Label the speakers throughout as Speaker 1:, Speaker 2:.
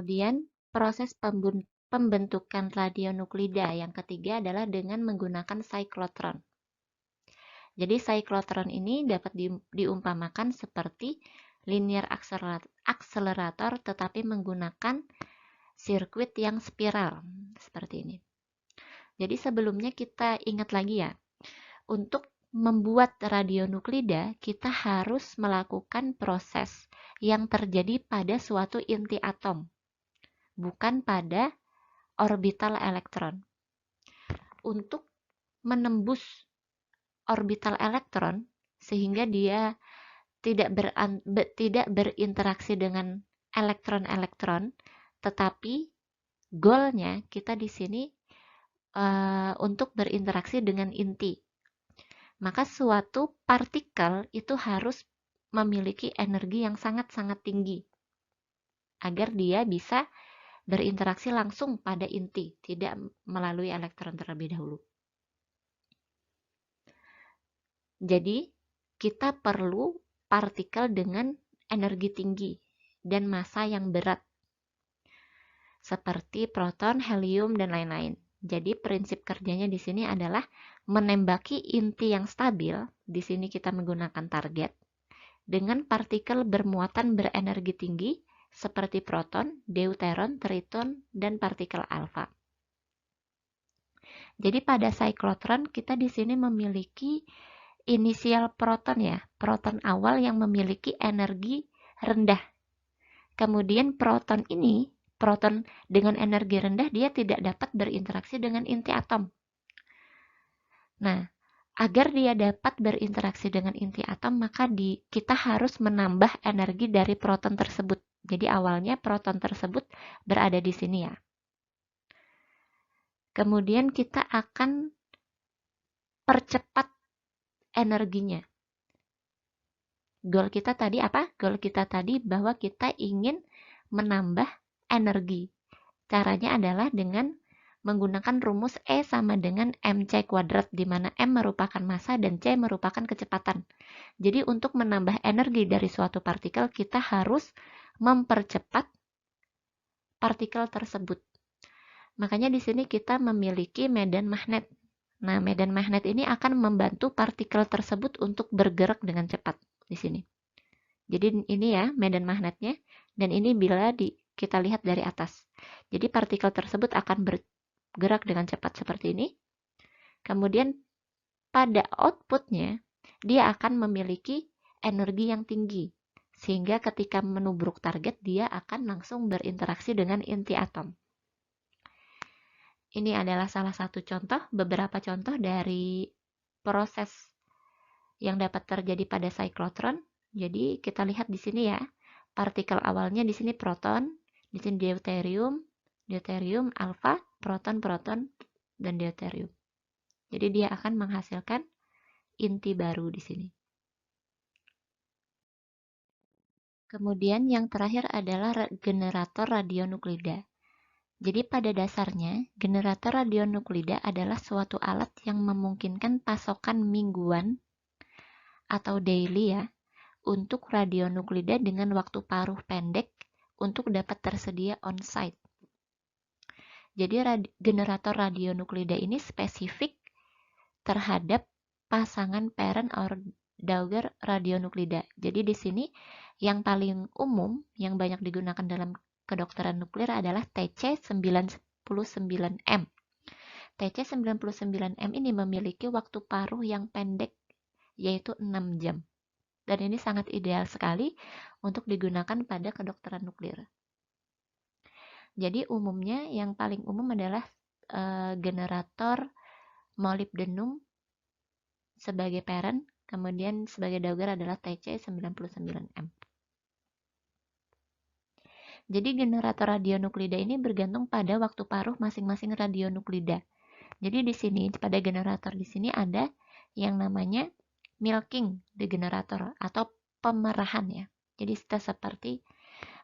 Speaker 1: Kemudian proses pembentukan radionuklida yang ketiga adalah dengan menggunakan siklotron. Jadi siklotron ini dapat diumpamakan seperti linear accelerator tetapi menggunakan sirkuit yang spiral seperti ini. Jadi sebelumnya kita ingat lagi ya, untuk membuat radionuklida kita harus melakukan proses yang terjadi pada suatu inti atom, bukan pada orbital elektron. Untuk menembus orbital elektron sehingga dia tidak berinteraksi dengan elektron-elektron, tetapi goalnya kita di sini untuk berinteraksi dengan inti. Maka suatu partikel itu harus memiliki energi yang sangat-sangat tinggi agar dia bisa berinteraksi langsung pada inti, tidak melalui elektron terlebih dahulu. Jadi, kita perlu partikel dengan energi tinggi dan massa yang berat, seperti proton, helium, dan lain-lain. Jadi, prinsip kerjanya di sini adalah menembaki inti yang stabil, di sini kita menggunakan target, dengan partikel bermuatan berenergi tinggi, seperti proton, deuteron, triton, dan partikel alfa. Jadi pada siklotron kita di sini memiliki inisial proton ya, proton awal yang memiliki energi rendah. Kemudian proton ini, proton dengan energi rendah dia tidak dapat berinteraksi dengan inti atom. Nah, agar dia dapat berinteraksi dengan inti atom, maka kita harus menambah energi dari proton tersebut. Jadi awalnya proton tersebut berada di sini ya. Kemudian kita akan percepat energinya. Goal kita tadi apa? Goal kita tadi bahwa kita ingin menambah energi. Caranya adalah dengan menggunakan rumus E sama dengan mc kuadrat, di mana M merupakan massa dan C merupakan kecepatan. Jadi untuk menambah energi dari suatu partikel, kita harus mempercepat partikel tersebut. Makanya di sini kita memiliki medan magnet. Nah, medan magnet ini akan membantu partikel tersebut untuk bergerak dengan cepat di sini. Jadi ini ya medan magnetnya, dan ini bila kita lihat dari atas. Jadi partikel tersebut akan bergerak dengan cepat seperti ini. Kemudian pada outputnya dia akan memiliki energi yang tinggi, sehingga ketika menubruk target dia akan langsung berinteraksi dengan inti atom. Ini adalah salah satu contoh, beberapa contoh dari proses yang dapat terjadi pada siklotron. Jadi kita lihat di sini ya, partikel awalnya di sini proton, di sini deuterium, alfa, proton, dan deuterium. Jadi dia akan menghasilkan inti baru di sini. Kemudian yang terakhir adalah generator radionuklida. Jadi pada dasarnya, generator radionuklida adalah suatu alat yang memungkinkan pasokan mingguan atau daily ya, untuk radionuklida dengan waktu paruh pendek untuk dapat tersedia on-site. Jadi generator radionuklida ini spesifik terhadap pasangan parent or daughter radionuklida. Jadi di sini yang paling umum yang banyak digunakan dalam kedokteran nuklir adalah TC99M. TC99M ini memiliki waktu paruh yang pendek, yaitu 6 jam. Dan ini sangat ideal sekali untuk digunakan pada kedokteran nuklir. Jadi umumnya yang paling umum adalah generator molybdenum sebagai parent, kemudian sebagai daughter adalah TC99M. Jadi generator radionuklida ini bergantung pada waktu paruh masing-masing radionuklida. Jadi di sini pada generator di sini ada yang namanya milking di generator atau pemerahan ya. Jadi kita seperti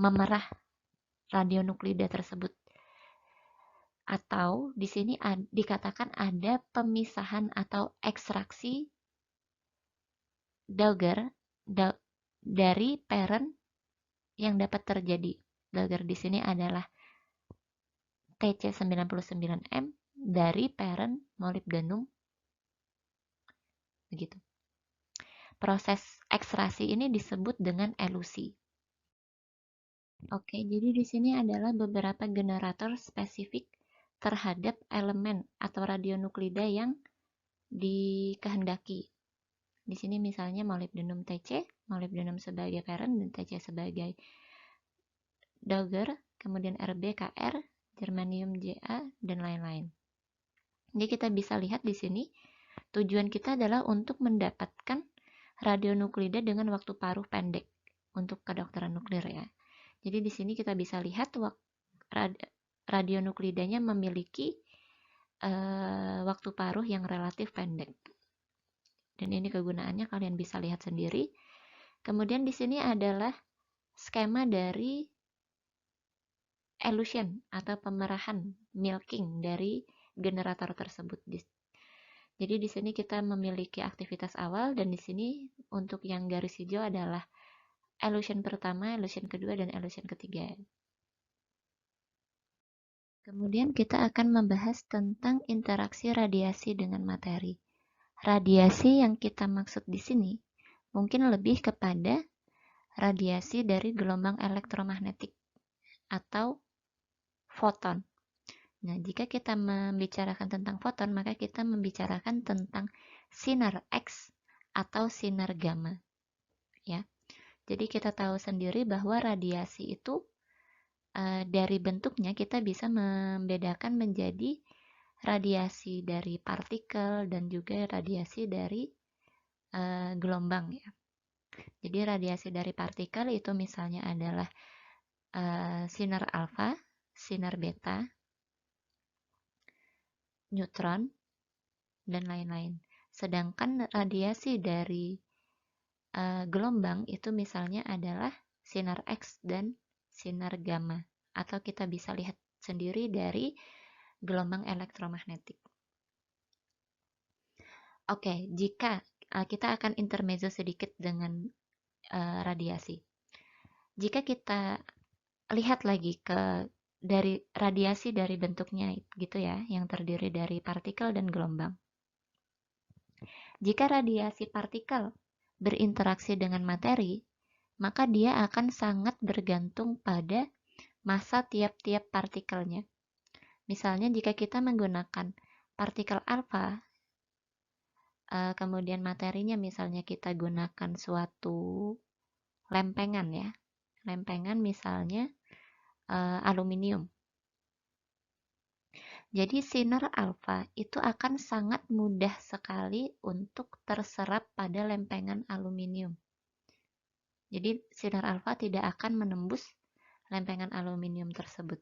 Speaker 1: memerah radionuklida tersebut. Atau di sini dikatakan ada pemisahan atau ekstraksi daughter dari parent yang dapat terjadi. Dagger di sini adalah Tc99M dari parent molybdenum. Begitu. Proses ekstraksi ini disebut dengan elusi. Oke, jadi di sini adalah beberapa generator spesifik terhadap elemen atau radionuklida yang dikehendaki. Di sini misalnya molybdenum Tc, molybdenum sebagai parent dan Tc sebagai Dagger, kemudian Rb, Kr, germanium Ja, dan lain-lain. Jadi kita bisa lihat di sini tujuan kita adalah untuk mendapatkan radionuklida dengan waktu paruh pendek untuk kedokteran nuklir ya. Jadi di sini kita bisa lihat radionuklidanya memiliki waktu paruh yang relatif pendek. Dan ini kegunaannya kalian bisa lihat sendiri. Kemudian di sini adalah skema dari elution atau pemerahan, milking dari generator tersebut. Jadi di sini kita memiliki aktivitas awal, dan di sini untuk yang garis hijau adalah elution pertama, elution kedua, dan elution ketiga. Kemudian kita akan membahas tentang interaksi radiasi dengan materi. Radiasi yang kita maksud di sini mungkin lebih kepada radiasi dari gelombang elektromagnetik atau foton. Nah, jika kita membicarakan tentang foton, maka kita membicarakan tentang sinar X atau sinar gamma. Ya. Jadi kita tahu sendiri bahwa radiasi itu dari bentuknya kita bisa membedakan menjadi radiasi dari partikel dan juga radiasi dari gelombang ya. Jadi radiasi dari partikel itu misalnya adalah sinar alfa, sinar beta, neutron, dan lain-lain. Sedangkan radiasi dari gelombang itu misalnya adalah sinar X dan sinar gamma, atau kita bisa lihat sendiri dari gelombang elektromagnetik. Oke, jika kita akan intermezzo sedikit dengan radiasi. Jika kita lihat lagi dari radiasi dari bentuknya gitu ya, yang terdiri dari partikel dan gelombang. Jika radiasi partikel berinteraksi dengan materi, maka dia akan sangat bergantung pada massa tiap-tiap partikelnya. Misalnya jika kita menggunakan partikel alfa, kemudian materinya misalnya kita gunakan suatu lempengan ya, lempengan misalnya aluminium. Jadi sinar alfa itu akan sangat mudah sekali untuk terserap pada lempengan aluminium. Jadi sinar alfa tidak akan menembus lempengan aluminium tersebut.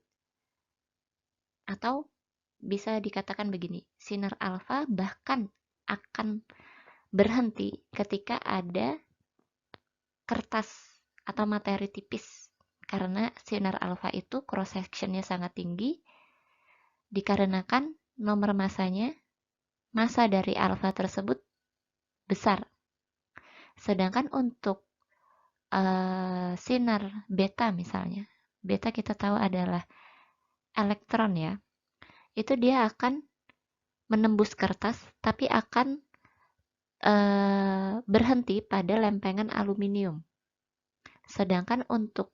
Speaker 1: Atau bisa dikatakan begini, sinar alfa bahkan akan berhenti ketika ada kertas atau materi tipis. Karena sinar alfa itu cross sectionnya sangat tinggi, dikarenakan nomor masanya, massa dari alfa tersebut besar. Sedangkan untuk sinar beta misalnya, beta kita tahu adalah elektron ya, itu dia akan menembus kertas tapi akan berhenti pada lempengan aluminium. Sedangkan untuk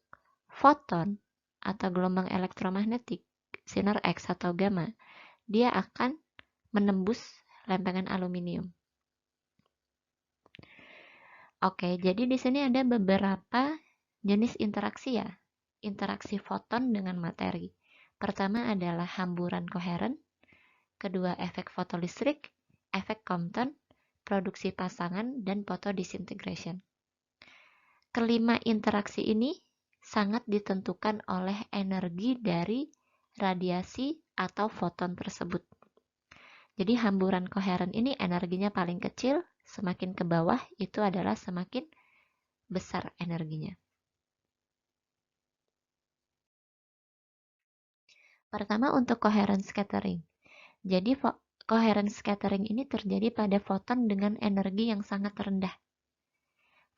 Speaker 1: foton atau gelombang elektromagnetik, sinar X atau gamma, dia akan menembus lempengan aluminium. Oke, jadi di sini ada beberapa jenis interaksi ya. Interaksi foton dengan materi. Pertama adalah hamburan koheren, kedua efek fotolistrik, efek Compton, produksi pasangan, dan photodisintegration. Kelima interaksi ini sangat ditentukan oleh energi dari radiasi atau foton tersebut. Jadi hamburan koheren ini energinya paling kecil, semakin ke bawah itu adalah semakin besar energinya. Pertama untuk coherent scattering. Jadi coherent scattering ini terjadi pada foton dengan energi yang sangat rendah.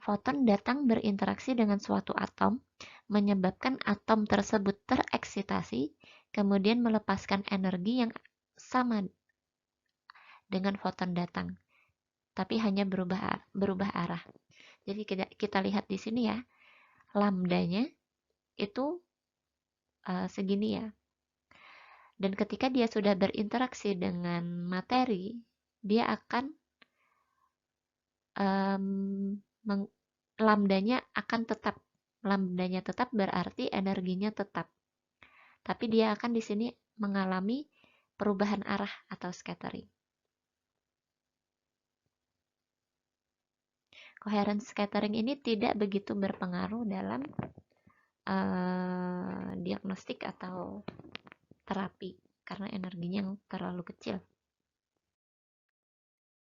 Speaker 1: Foton datang berinteraksi dengan suatu atom, menyebabkan atom tersebut tereksitasi, kemudian melepaskan energi yang sama dengan foton datang, tapi hanya berubah arah. Jadi kita lihat di sini ya, lambdanya itu segini ya. Dan ketika dia sudah berinteraksi dengan materi, dia akan lambdanya tetap berarti energinya tetap. Tapi dia akan di sini mengalami perubahan arah atau scattering. Coherence scattering ini tidak begitu berpengaruh dalam diagnostik atau terapi karena energinya yang terlalu kecil.